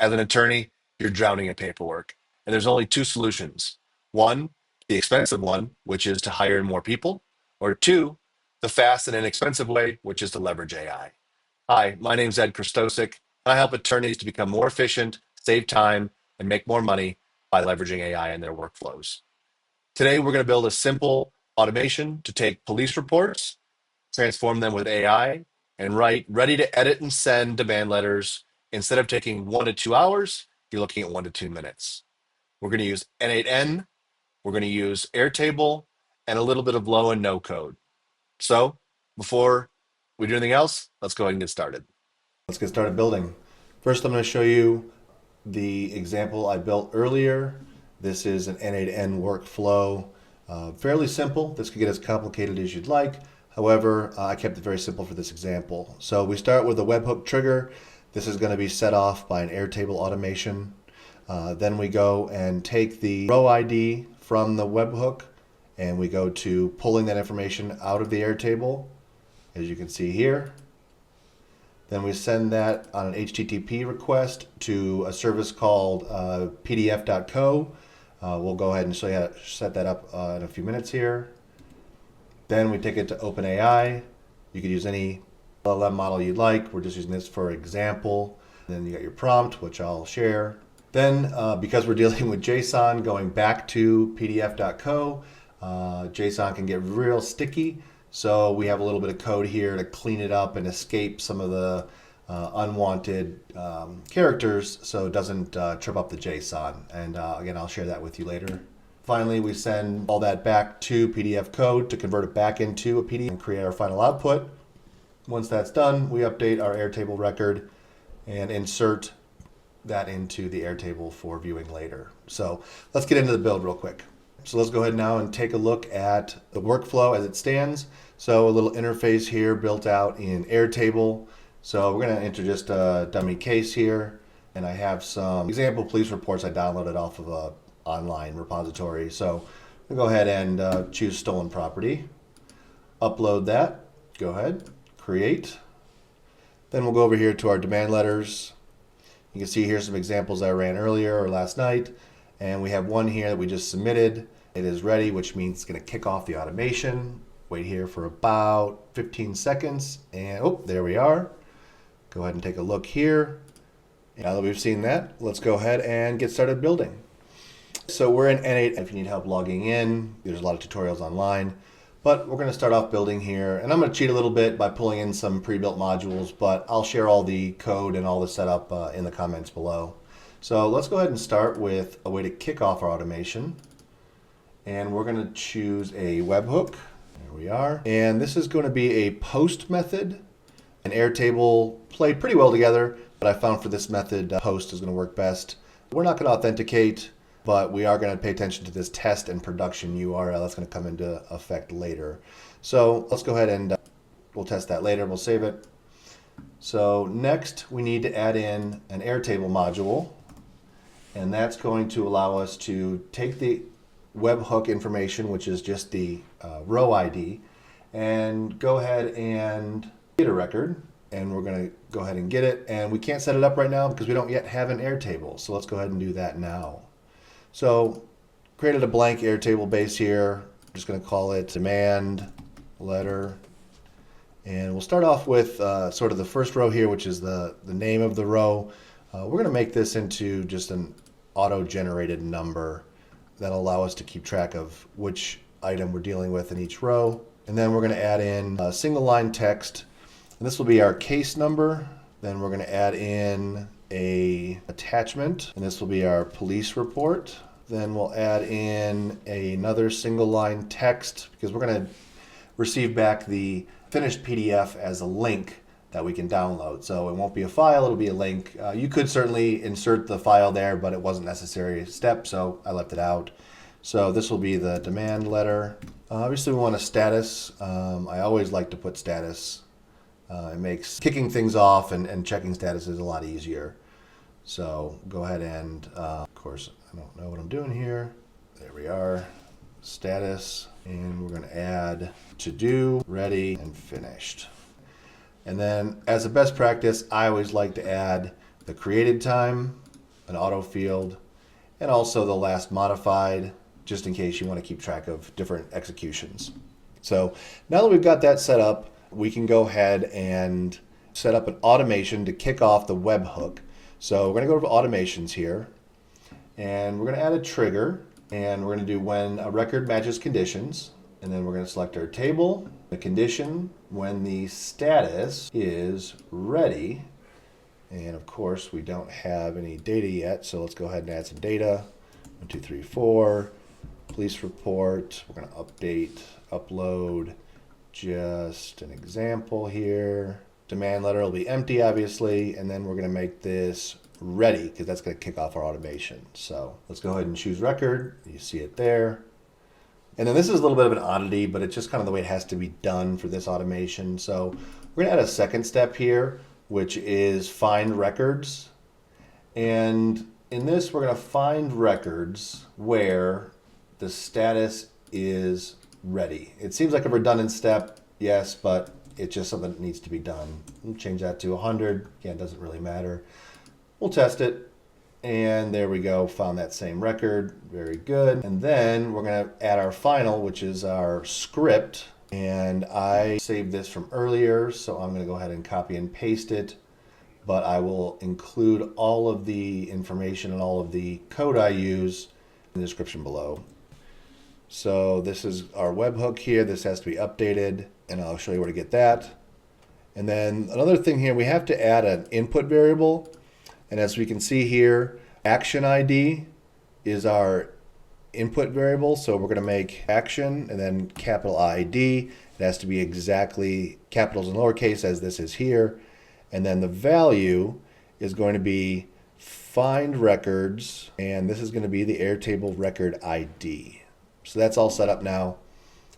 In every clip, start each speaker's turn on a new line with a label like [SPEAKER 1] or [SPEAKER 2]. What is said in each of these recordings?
[SPEAKER 1] As an attorney, you're drowning in paperwork. And there's only two solutions. One, the expensive one, which is to hire more people, or two, the fast and inexpensive way, which is to leverage AI. Hi, my name's Ed Krystosik, and I help attorneys to become more efficient, save time, and make more money by leveraging AI in their workflows. Today, we're going to build a simple automation to take police reports, transform them with AI, and write ready to edit and send demand letters. Instead of taking 1 to 2 hours, you're looking at 1 to 2 minutes. We're going to use N8N, we're going to use Airtable, and a little bit of low and no code. So before we do anything else, let's go ahead and get started. Let's get started building. First, I'm going to show you the example I built earlier. This is an N8N workflow. Fairly simple. This could get as complicated as you'd like. However, I kept it very simple for this example. So we start with a webhook trigger. This is going to be set off by an Airtable automation. Then we go and take the row ID from the webhook, and we go to pulling that information out of the Airtable, as you can see here. Then we send that on an HTTP request to a service called pdf.co. We'll go ahead and show you how to set that up in a few minutes here. Then we take it to OpenAI. You could use any LLM model you'd like. We're just using this for example. Then you got your prompt, which I'll share. Then, because we're dealing with JSON, going back to pdf.co, JSON can get real sticky. So we have a little bit of code here to clean it up and escape some of the unwanted characters so it doesn't trip up the JSON. And again, I'll share that with you later. Finally, we send all that back to PDF code to convert it back into a PDF and create our final output. Once that's done, we update our Airtable record and insert that into the Airtable for viewing later. So let's get into the build real quick. So let's go ahead now and take a look at the workflow as it stands. So a little interface here built out in Airtable. So we're going to enter just a dummy case here. And I have some example police reports I downloaded off of a online repository. So we'll go ahead and choose stolen property, upload that, go ahead, create. Then we'll go over here to our demand letters. You can see here some examples I ran earlier or last night. And we have one here that we just submitted. It is ready, which means it's going to kick off the automation. Wait here for about 15 seconds. And oh, there we are. Go ahead and take a look here. Now that we've seen that, let's go ahead and get started building. So we're in N8. If you need help logging in, there's a lot of tutorials online. But we're going to start off building here. And I'm going to cheat a little bit by pulling in some pre-built modules, but I'll share all the code and all the setup in the comments below. So let's go ahead and start with a way to kick off our automation. And we're going to choose a webhook. There we are. And this is going to be a post method. An Airtable played pretty well together, but I found for this method, post is going to work best. We're not going to authenticate, but we are going to pay attention to this test and production URL. That's going to come into effect later. So let's go ahead and we'll test that later. We'll save it. So next, we need to add in an Airtable module. And that's going to allow us to take the webhook information, which is just the row ID, and go ahead and get a record. And we're going to go ahead and get it. And we can't set it up right now because we don't yet have an Airtable. So let's go ahead and do that now. So created a blank Airtable base here. I'm just going to call it demand letter. And we'll start off with sort of the first row here, which is the name of the row. We're going to make this into just an auto-generated number that'll allow us to keep track of which item we're dealing with in each row. And then we're going to add in a single line text. And this will be our case number. Then we're going to add in a attachment, and this will be our police report. Then we'll add in another single line text because we're going to receive back the finished PDF as a link that we can download. So it won't be a file, it'll be a link. You could certainly insert the file there, but it wasn't necessary a step, so I left it out. So this will be the demand letter. Obviously we want a status. I always like to put status. It makes kicking things off and checking status is a lot easier. So go ahead and, of course, I don't know what I'm doing here. There we are, status, and we're going to add to do, ready, and finished. And then as a best practice, I always like to add the created time.
[SPEAKER 2] an auto field, and also the last modified, just in case you want to keep track of different executions. So now that we've got that set up, we can go ahead and set up an automation to kick off the webhook. So we're going to go to automations here, and we're going to add a trigger, and we're going to do when a record matches conditions, and then we're going to select our table, the condition when the status is ready. And of course, we don't have any data yet, so let's go ahead and add some data. 1, 2, 3, 4. Police report. We're going to update, upload, just an example here. Demand letter will be empty, obviously, and then we're going to make this ready because that's going to kick off our automation. So let's go ahead and choose record. You see it there. And then this is a little bit of an oddity, but it's just kind of the way it has to be done for this automation. So we're going to add a second step here, which is find records. And in this, we're going to find records where the status is ready. It seems like a redundant step, yes, but it's just something that needs to be done. We'll change that to 100. Again, it doesn't really matter. We'll test it. And there we go, found that same record. Very good. And then we're going to add our final, which is our script. And I saved this from earlier, so I'm going to go ahead and copy and paste it. But I will include all of the information and all of the code I use in the description below. So this is our webhook here. This has to be updated, and I'll show you where to get that. And then another thing here, we have to add an input variable. And as we can see here, action ID is our input variable. So we're going to make action and then capital ID. It has to be exactly capitals and lowercase as this is here. And then the value is going to be find records, and this is going to be the Airtable record ID. So that's all set up now.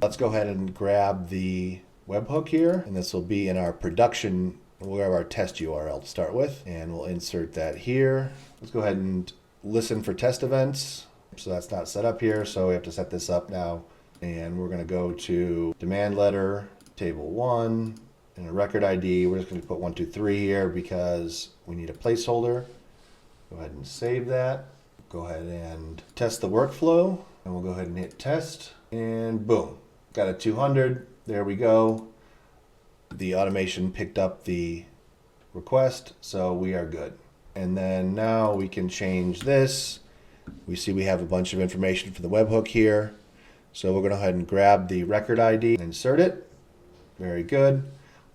[SPEAKER 2] Let's go ahead and grab the webhook here, and this will be in our production. We'll grab our test URL to start with, and we'll insert that here. Let's go ahead and listen for test events. So that's not set up here, so we have to set this up now. And we're going to go to demand letter, table 1, and a record ID. We're just going to put 1, 2, 3 here because we need a placeholder. Go ahead and save that. Go ahead and test the workflow, and we'll go ahead and hit test, and boom, got a 200. There we go. The automation picked up the request, so we are good. And then now we can change this. We see we have a bunch of information for the webhook here. So we're going to go ahead and grab the record ID and insert it. Very good.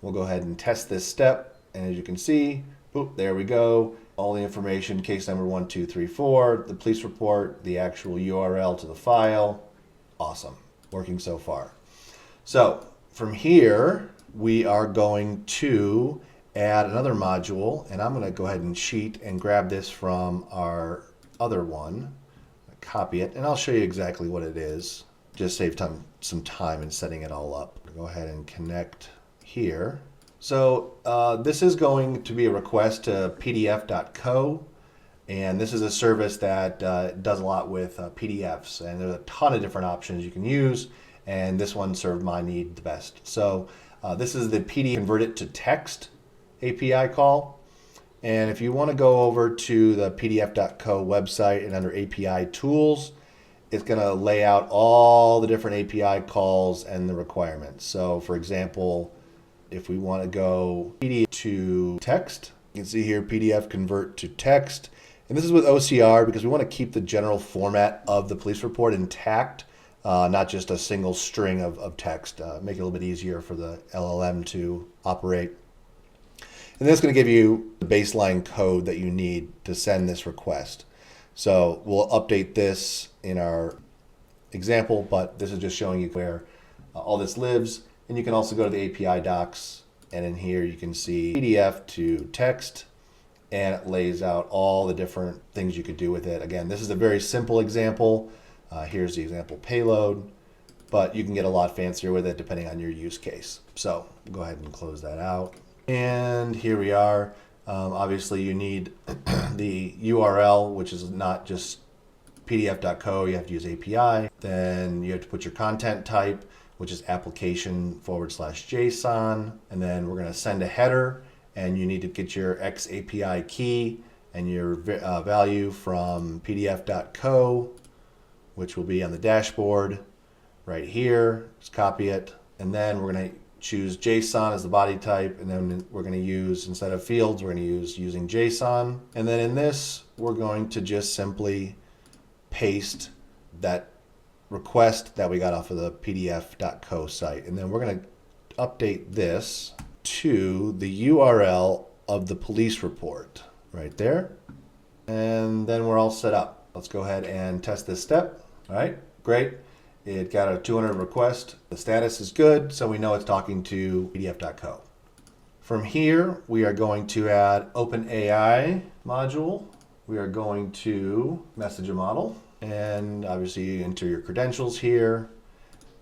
[SPEAKER 2] We'll go ahead and test this step. And as you can see, boop, there we go. All the information, case number 1, 2, 3, 4, the police report, the actual URL to the file. Awesome. Working so far. So from here, we are going to add another module, and I'm going to go ahead and cheat and grab this from our other one, copy it, and I'll show you exactly what it is. Just save some time in setting it all up. Go ahead and connect here. So this is going to be a request to pdf.co, and this is a service that does a lot with PDFs, and there's a ton of different options you can use, and this one served my need the best. So this is the PDF convert it to text API call. And if you want to go over to the pdf.co website and under API tools, it's going to lay out all the different API calls and the requirements. So for example, if we want to go PDF to text, you can see here PDF convert to text. And this is with OCR because we want to keep the general format of the police report intact. Not just a single string of text. Make it a little bit easier for the LLM to operate. And then it's going to give you the baseline code that you need to send this request. So we'll update this in our example, but this is just showing you where all this lives. And you can also go to the API docs, and in here you can see PDF to text, and it lays out all the different things you could do with it. Again, this is a very simple example. Here's the example payload, but you can get a lot fancier with it depending on your use case. So go ahead and close that out. And here we are. Obviously you need the URL, which is not just pdf.co, you have to use API. Then you have to put your content type, which is application/JSON. And then we're going to send a header, and you need to get your XAPI key and your value from pdf.co, which will be on the dashboard right here. Just copy it, and then we're going to choose JSON as the body type, and then we're going to use, instead of fields, we're going to use using JSON. And then in this, we're going to just simply paste that request that we got off of the pdf.co site. And then we're going to update this to the URL of the police report right there. And then we're all set up. Let's go ahead and test this step. All right, great. It got a 200 request. The status is good, so we know it's talking to pdf.co. From here, we are going to add OpenAI module. We are going to message a model, and obviously you enter your credentials here.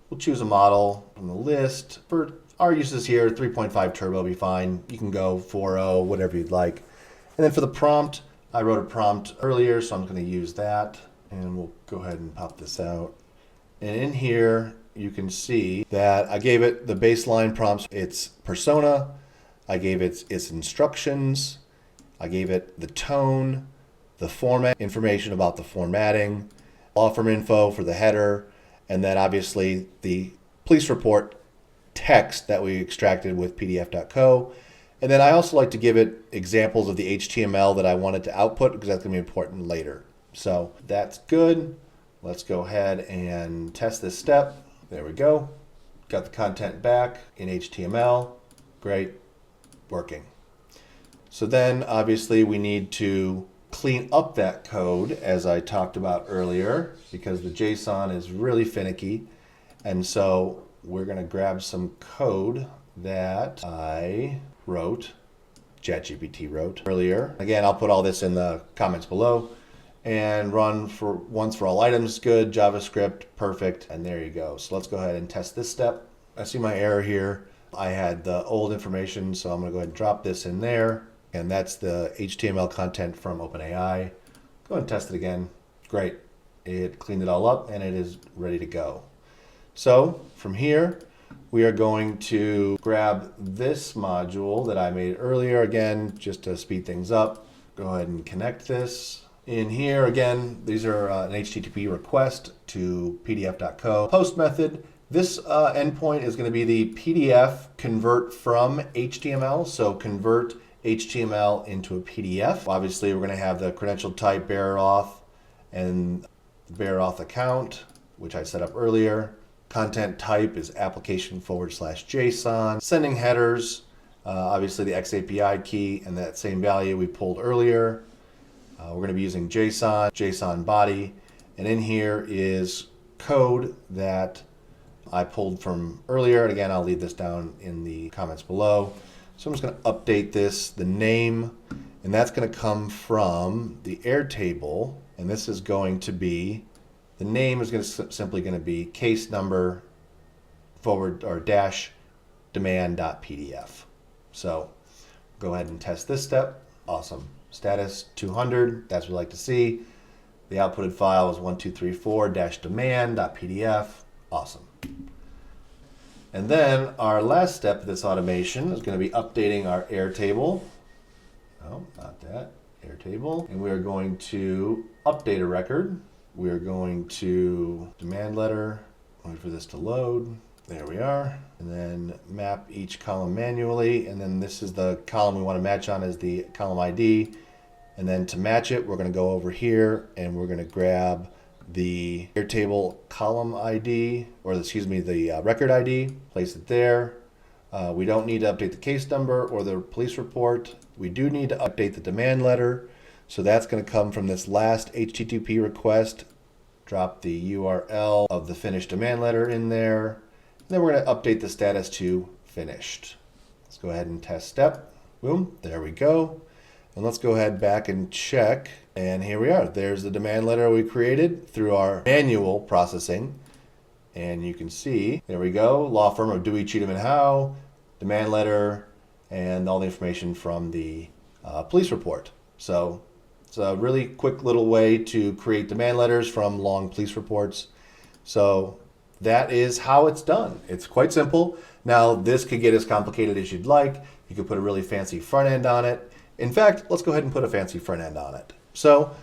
[SPEAKER 2] We'll choose a model from the list. For our uses here, 3.5 turbo will be fine. You can go 4.0, whatever you'd like. And then for the prompt, I wrote a prompt earlier, so I'm going to use that. And we'll go ahead and pop this out. And in here, you can see that I gave it the baseline prompts, its persona, I gave it its instructions, I gave it the tone, the format, information about the formatting, law firm info for the header, and then obviously the police report text that we extracted with pdf.co. And then I also like to give it examples of the HTML that I wanted to output, because that's going to be important later. So that's good. Let's go ahead and test this step. There we go. Got the content back in HTML. Great, working. So then obviously we need to clean up that code, as I talked about earlier, because the JSON is really finicky. And so we're going to grab some code that I wrote, ChatGPT wrote earlier. Again, I'll put all this in the comments below. And run for once for all items, good, JavaScript, perfect, and there you go. So let's go ahead and test this step. I see my error here. I had the old information, so I'm gonna go ahead and drop this in there. And that's the HTML content from OpenAI. Go ahead and test it again. Great, it cleaned it all up and it is ready to go. So from here, we are going to grab this module that I made earlier, again, just to speed things up. Go ahead and connect this. In here, again, these are an HTTP request to pdf.co. Post method, this endpoint is going to be the PDF convert from HTML. So convert HTML into a PDF. Obviously, we're going to have the credential type bearer auth and bearer auth account, which I set up earlier. Content type is application/JSON. Sending headers, obviously the XAPI key and that same value we pulled earlier. We're going to be using JSON, JSON body, and in here is code that I pulled from earlier. And again, I'll leave this down in the comments below. So I'm just going to update this, the name, and that's going to come from the Airtable. And this is going to be, the name is going to simply going to be case number forward or dash demand.pdf. So go ahead and test this step. Awesome. Status 200, that's what we like to see. The outputted file is 1234-demand.pdf. Awesome. And then our last step of this automation is going to be updating our Airtable. No, not that. Airtable. And we are going to update a record. We are going to demand letter, wait for this to load. There we are. And then map each column manually. And then this is the column we want to match on as the column ID. And then to match it, we're going to go over here and we're going to grab the Airtable column ID, or excuse me, the record ID, place it there. We don't need to update the case number or the police report. We do need to update the demand letter. So that's going to come from this last HTTP request. Drop the URL of the finished demand letter in there. And then we're going to update the status to finished. Let's go ahead and test step. Boom, there we go. And let's go ahead back and check. And here we are. There's the demand letter we created through our manual processing. And you can see, there we go, law firm of Dewey, Cheatham and Howe, demand letter, and all the information from the police report. So it's a really quick little way to create demand letters from long police reports. So that is how it's done. It's quite simple. Now, this could get as complicated as you'd like. You could put a really fancy front end on it. In fact, let's go ahead and put a fancy front end on it. So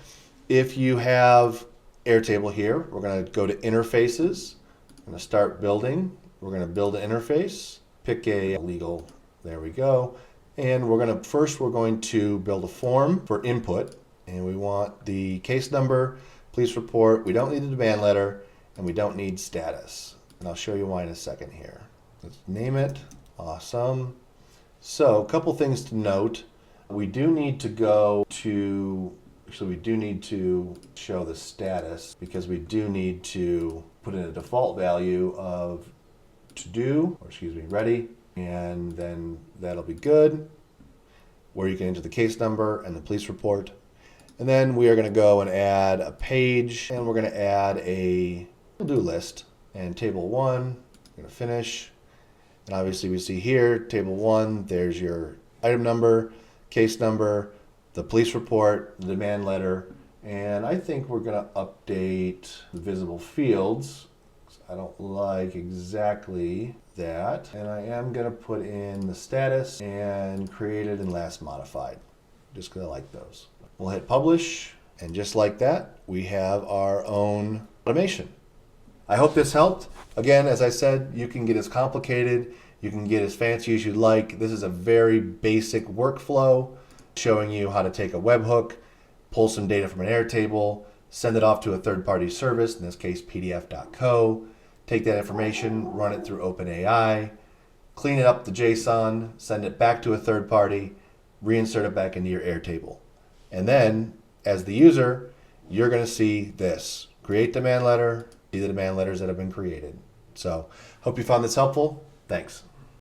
[SPEAKER 2] if you have Airtable here, we're going to go to interfaces. I'm going to start building. We're going to build an interface. Pick a legal, there we go. And we're going to build a form for input. And we want the case number, police report. We don't need the demand letter, and we don't need status. And I'll show you why in a second here. Let's name it. Awesome. So a couple things to note. We do need to show the status because we do need to put in a default value of ready, and then that'll be good, where you can enter the case number and the police report. And then we are going to go and add a page, and we're going to add a to-do list. And table 1, we're going to finish. And obviously we see here, table 1, there's your item number, case number, the police report, the demand letter, and I think we're going to update the visible fields. I don't like exactly that. And I am going to put in the status and created and last modified. Just because I like those. We'll hit publish, and just like that, we have our own automation. I hope this helped. Again, as I said, you can get as complicated, you can get as fancy as you'd like. This is a very basic workflow showing you how to take a webhook, pull some data from an Airtable, send it off to a third-party service, in this case pdf.co, take that information, run it through OpenAI, clean it up the JSON, send it back to a third party, reinsert it back into your Airtable. And then, as the user, you're going to see this. Create demand letter, see the demand letters that have been created. So, hope you found this helpful. Thanks.